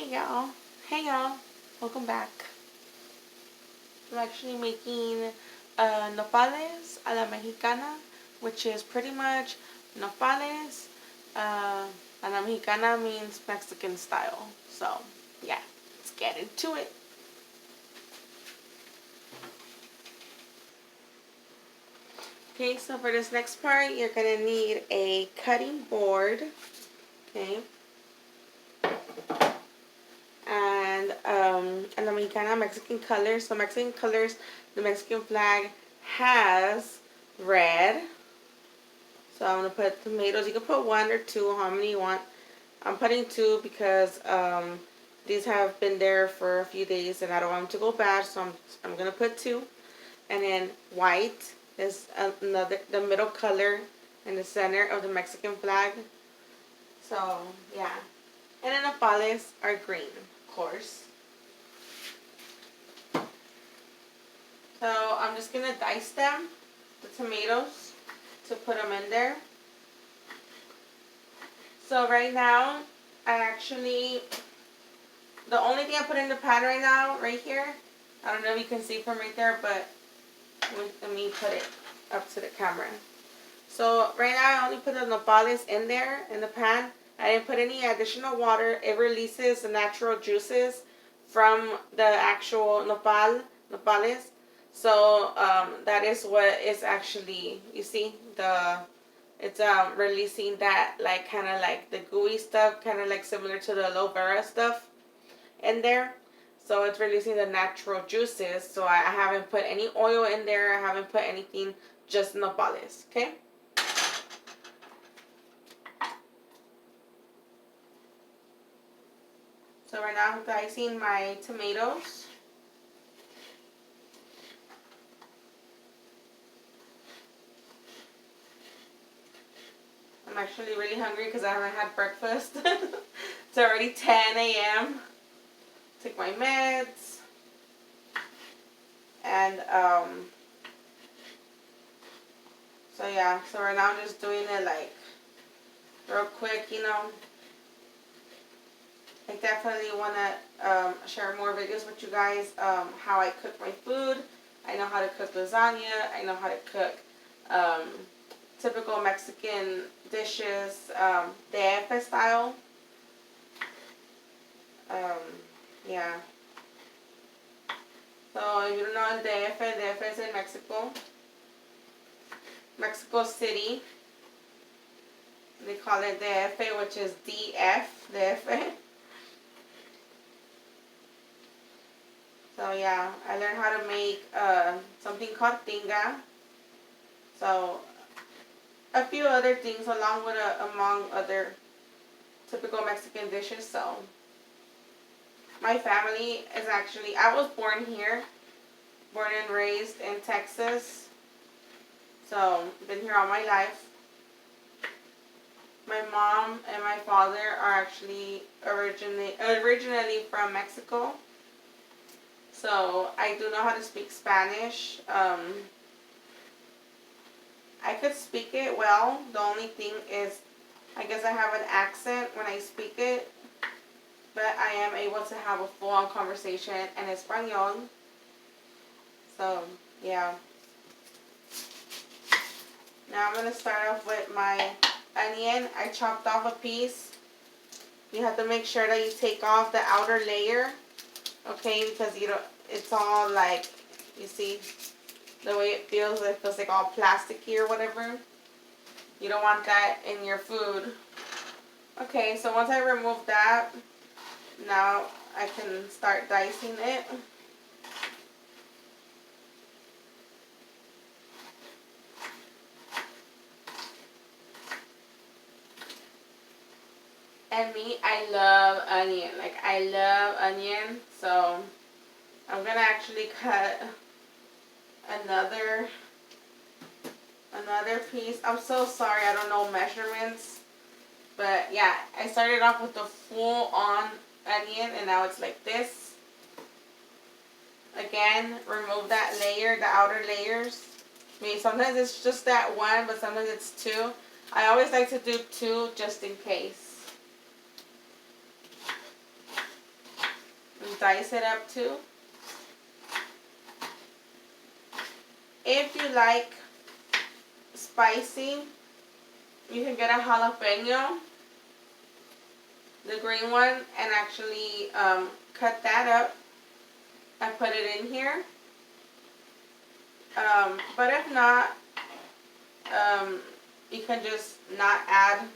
Hey y'all, welcome back. I'm actually making nopales a la mexicana, which is pretty much nopales. A la mexicana means Mexican style. So yeah, let's get into it. Okay, so for this next part, you're gonna need a cutting board. Okay. And la Mexicana, Mexican colors. So Mexican colors, the Mexican flag has red. So I'm gonna put tomatoes. You can put one or two, how many you want. I'm putting two because these have been there for a few days and I don't want them to go bad. So I'm gonna put two. And then white is the middle color in the center of the Mexican flag. So yeah. And then the nopales are green, of course. So I'm just going to dice them, the tomatoes, to put them in there. So right now, the only thing I put in the pan right now, right here, I don't know if you can see from right there, but let me put it up to the camera. So right now I only put the nopales in there, in the pan. I didn't put any additional water. It releases the natural juices from the actual nopales. So that is what is actually, you see, it's releasing that like kind of like the gooey stuff, kind of like similar to the aloe vera stuff in there. So it's releasing the natural juices. So I haven't put any oil in there. I haven't put anything, just nopales. Okay. So right now I'm dicing my tomatoes. I'm actually really hungry because I haven't had breakfast. It's already 10 a.m. Take my meds. And so yeah, so right now I'm just doing it like real quick, you know. I definitely want to share more videos with you guys, how I cook my food. I know how to cook lasagna. I know how to cook typical Mexican dishes, DF style. Yeah. So if you don't know DF is in Mexico. Mexico City. They call it DF, which is DF. So yeah, I learned how to make something called tinga. So a few other things among other typical Mexican dishes. So my family is actually, I was born here, born and raised in Texas. So been here all my life. My mom and my father are actually originally from Mexico. So I do know how to speak Spanish. I could speak it well. The only thing is, I guess I have an accent when I speak it. But I am able to have a full-on conversation in Espanol. So, yeah. Now I'm going to start off with my onion. I chopped off a piece. You have to make sure that you take off the outer layer. Okay, because you don't, it's all like, you see the way it feels like all plasticky or whatever. You don't want that in your food. Okay, so once I remove that, now I can start dicing it. And me, I love onion. Like, I love onion. So I'm going to actually cut another piece. I'm so sorry, I don't know measurements. But yeah, I started off with the full-on onion and now it's like this. Again, remove that layer, the outer layers. I mean, sometimes it's just that one, but sometimes it's two. I always like to do two just in case. dice it up too. If you like spicy, you can get a jalapeno, the green one, and actually cut that up and put it in here. But if not, you can just not add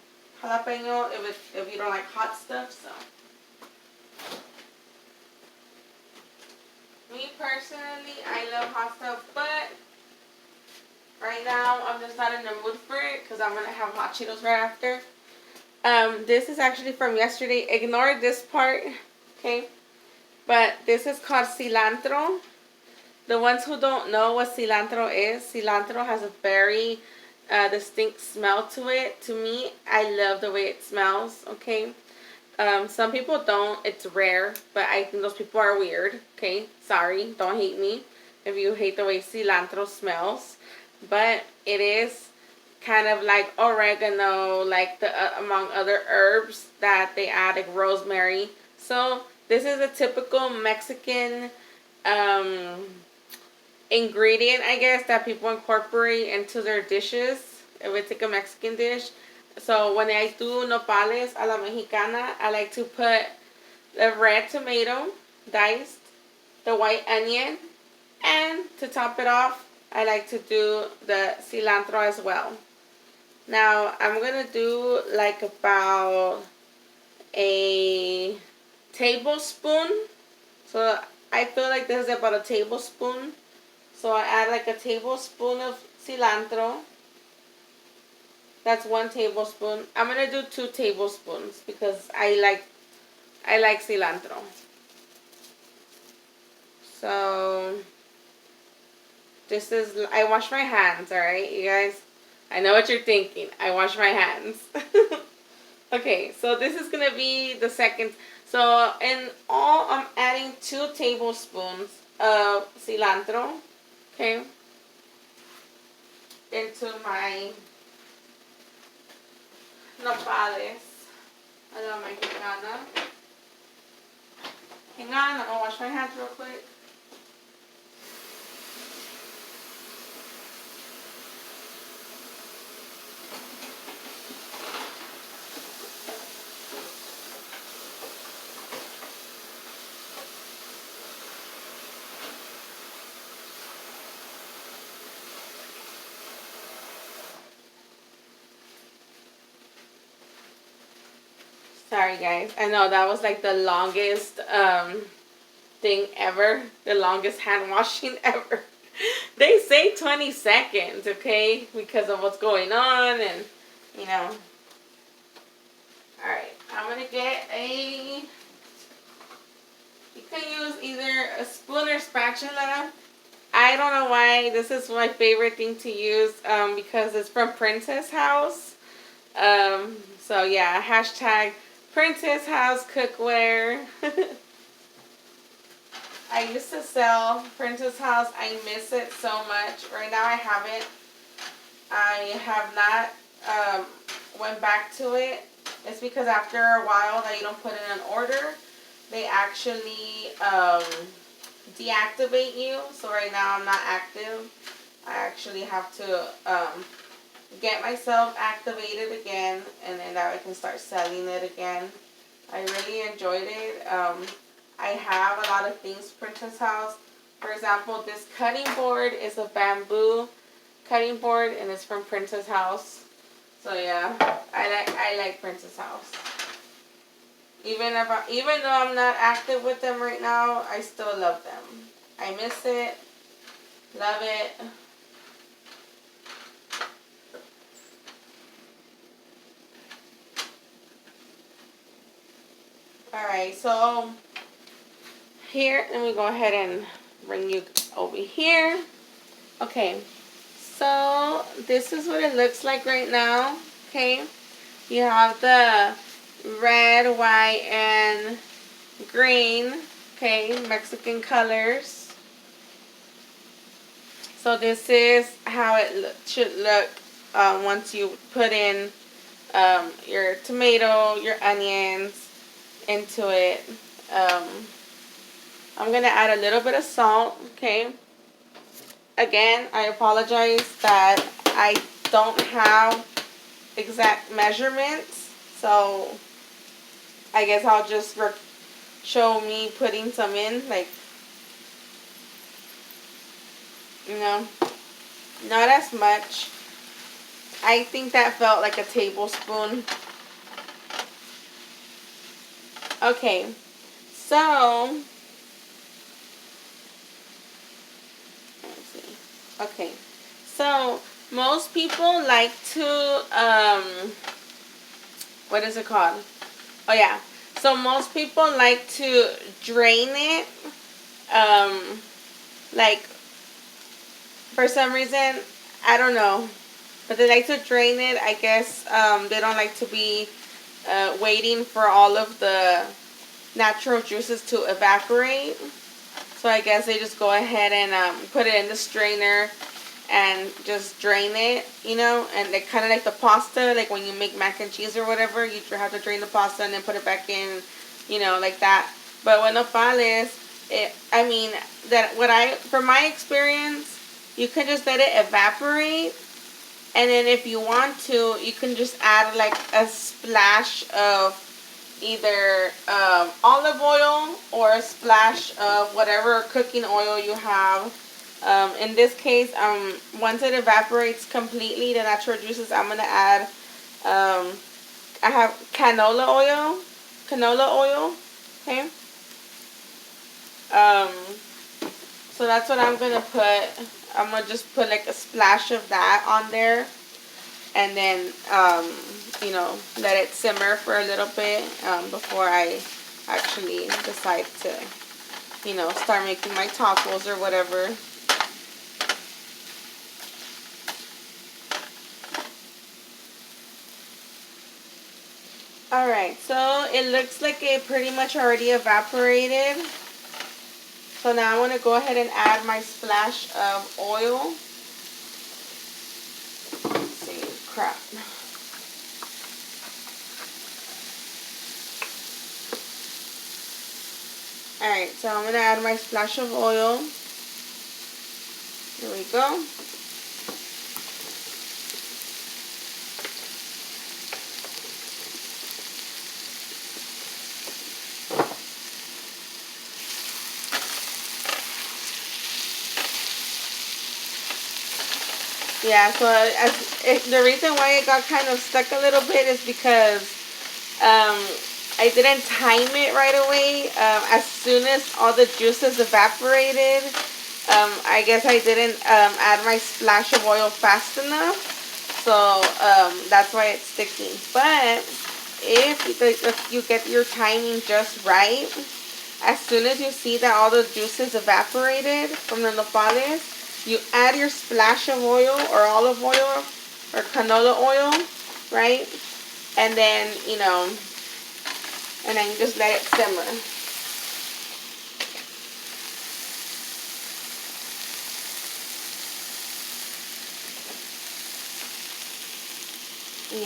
jalapeno if you don't like hot stuff. So, me personally, I love hot stuff, but right now I'm just not in the mood for it because I'm gonna have hot Cheetos right after. This is actually from yesterday. Ignore this part, okay? But this is called cilantro. The ones who don't know what cilantro has a very distinct smell to it. To me, I love the way it smells, okay? Some people don't. It's rare, but I think those people are weird, okay? Sorry, don't hate me if you hate the way cilantro smells. But it is kind of like oregano, like among other herbs that they add, like rosemary. So this is a typical Mexican ingredient, I guess, that people incorporate into their dishes. If it's like a Mexican dish. So when I do nopales a la Mexicana, I like to put the red tomato diced, the white onion, and to top it off, I like to do the cilantro as well. Now, I'm going to do like about a tablespoon. So I feel like this is about a tablespoon. So I add like a tablespoon of cilantro. That's 1 tablespoon. I'm going to do 2 tablespoons because I like cilantro. So this is, I wash my hands, alright, you guys? I know what you're thinking. I wash my hands. Okay, so this is going to be the second. So in all, I'm adding 2 tablespoons of cilantro, okay, into my nopales a la Mexicana. Hang on, I'm going to wash my hands real quick. Sorry guys, I know that was like the longest thing ever, the longest hand washing ever. They say 20 seconds, okay, because of what's going on and, you know. Alright, I'm going to get you can use either a spoon or spatula. I don't know why this is my favorite thing to use because it's from Princess House. So yeah, hashtag Princess House cookware. I used to sell Princess House. I miss it so much. Right now I haven't. I have not went back to it. It's because after a while that you don't put in an order, they actually deactivate you. So right now I'm not active. I actually have to get myself activated again, and then that I can start selling it again. I really enjoyed it. I have a lot of things Princess House. For example, this cutting board is a bamboo cutting board, and it's from Princess House. So yeah, I like Princess House. Even though I'm not active with them right now, I still love them. I miss it. Love it. Alright, so here, let me go ahead and bring you over here. Okay, so this is what it looks like right now. Okay, you have the red, white, and green, okay, Mexican colors. So this is how it should look once you put in your tomato, your onions into it. I'm going to add a little bit of salt, okay? Again, I apologize that I don't have exact measurements, so I guess I'll just show me putting some in, like, you know, not as much. I think that felt like a tablespoon. Okay, so, let's see. Okay, so most people like to, what is it called? Oh yeah, so most people like to drain it, like, for some reason, I don't know, but they like to drain it. I guess they don't like to be waiting for all of the natural juices to evaporate. So I guess they just go ahead and put it in the strainer and just drain it, you know, and they kind of like the pasta, like when you make mac and cheese or whatever, you have to drain the pasta and then put it back in, you know, like that. But with nopales, I mean, from my experience, you can just let it evaporate, and then if you want to, you can just add like a splash of either olive oil or a splash of whatever cooking oil you have. In this case, once it evaporates completely, the natural juices, I'm going to add, I have canola oil, okay? So that's what I'm going to put. I'm going to just put like a splash of that on there, and then, you know, let it simmer for a little bit before I actually decide to, you know, start making my tacos or whatever. Alright, so it looks like it pretty much already evaporated. So now I'm going to go ahead and add my splash of oil. Let's see, crap. Alright, so I'm going to add my splash of oil. There we go. Yeah, so the reason why it got kind of stuck a little bit is because I didn't time it right away. As soon as all the juices evaporated, I guess I didn't add my splash of oil fast enough. So that's why it's sticky. But if you get your timing just right, as soon as you see that all the juices evaporated from the nopales, you add your splash of oil or olive oil or canola oil, right? And then, you know, and then you just let it simmer.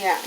Yeah.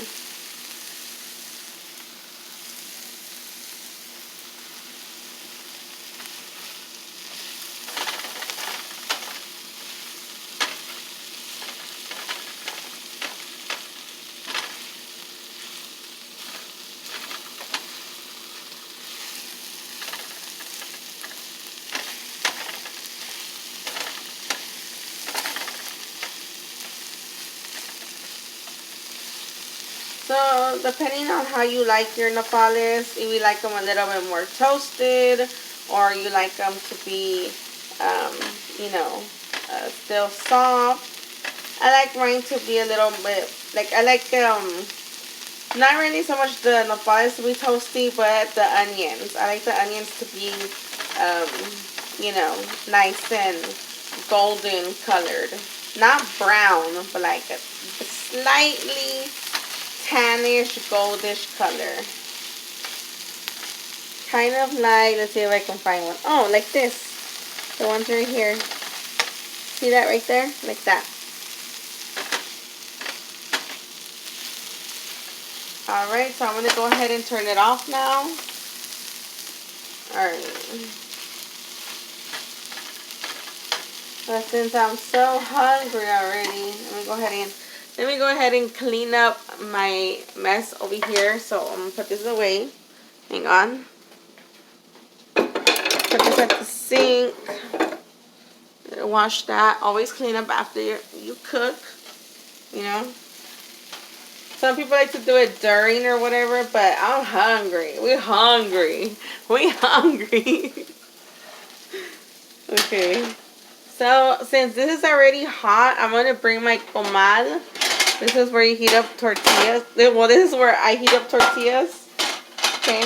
So, depending on how you like your nopales, if you like them a little bit more toasted, or you like them to be, you know, still soft. I like mine to be a little bit, like, I like, not really so much the nopales to be toasty, but the onions. I like the onions to be, you know, nice and golden colored. Not brown, but like a slightly tannish, goldish color. Kind of like, let's see if I can find one. Oh, like this. The ones right here. See that right there? Like that. Alright, so I'm going to go ahead and turn it off now. Alright. But since I'm so hungry already, let me go ahead and clean up my mess over here. So I'm gonna put this away. Hang on. Put this at the sink. Wash that. Always clean up after you cook. You know. Some people like to do it during or whatever, but I'm hungry. We're hungry. We hungry. Okay. So, since this is already hot, I'm going to bring my comal. This is where you heat up tortillas. Well, this is where I heat up tortillas. Okay.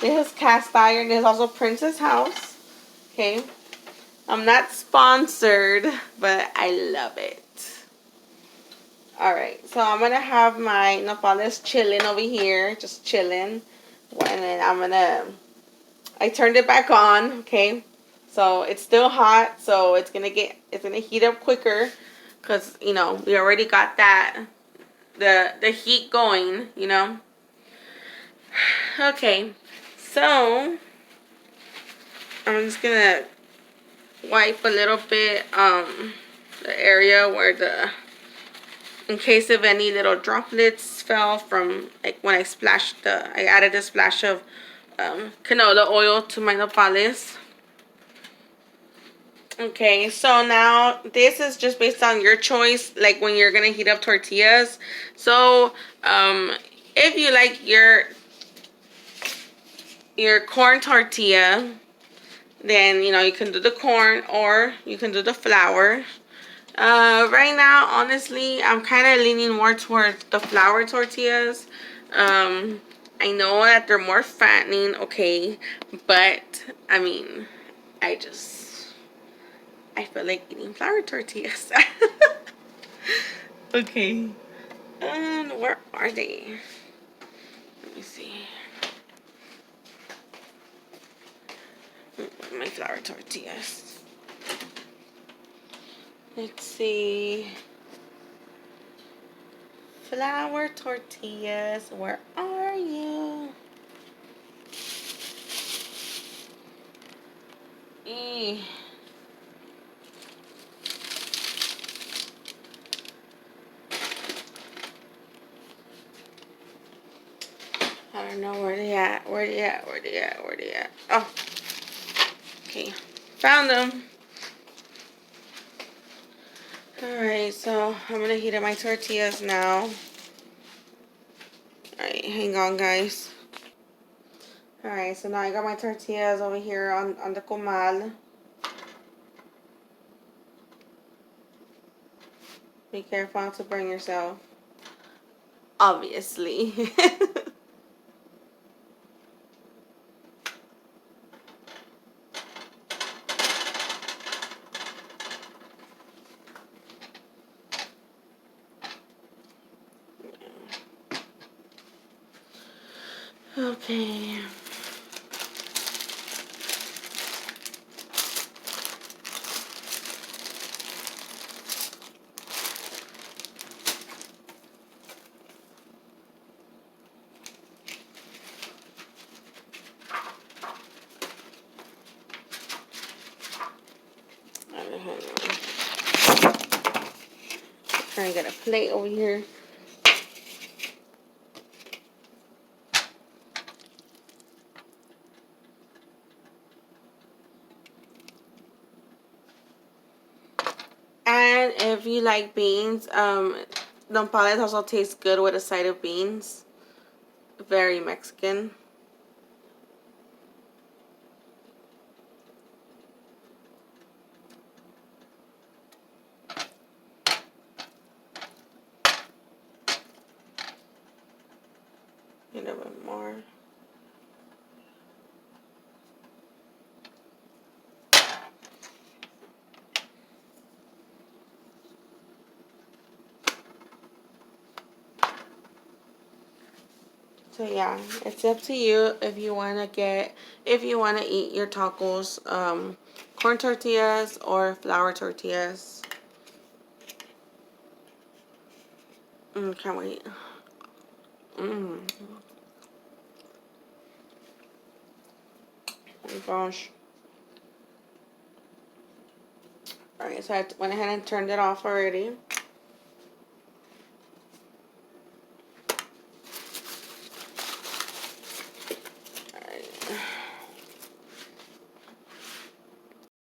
This is cast iron. This is also Princess House. Okay. I'm not sponsored, but I love it. Alright, so I'm going to have my nopales chilling over here. Just chilling. And then I turned it back on, okay? So it's still hot, so it's going to heat up quicker. Because, you know, we already got the heat going, you know? Okay, so I'm just going to wipe a little bit the area where in case of any little droplets fell from, like, when I added a splash of canola oil to my nopales. Okay, so now this is just based on your choice, like when you're gonna heat up tortillas. So if you like your corn tortilla, then you know you can do the corn or you can do the flour. Right now, honestly, I'm kind of leaning more towards the flour tortillas. I know that they're more fattening, okay, but I mean, I feel like eating flour tortillas. Okay. Where are they? Let me see. My flour tortillas. Let's see. Flour tortillas, where are you? I don't know where they at. Where they at? Oh, okay. Found them. Alright, so I'm gonna heat up my tortillas now. Alright, hang on, guys. Alright, so now I got my tortillas over here on the comal. Be careful not to burn yourself. Obviously. Okay. Trying to get a plate over here. And if you like beans, nopales also taste good with a side of beans. Very Mexican. A little bit more. So yeah, it's up to you if you wanna eat your tacos, corn tortillas or flour tortillas. Can't wait. Oh my gosh. Alright, so I went ahead and turned it off already.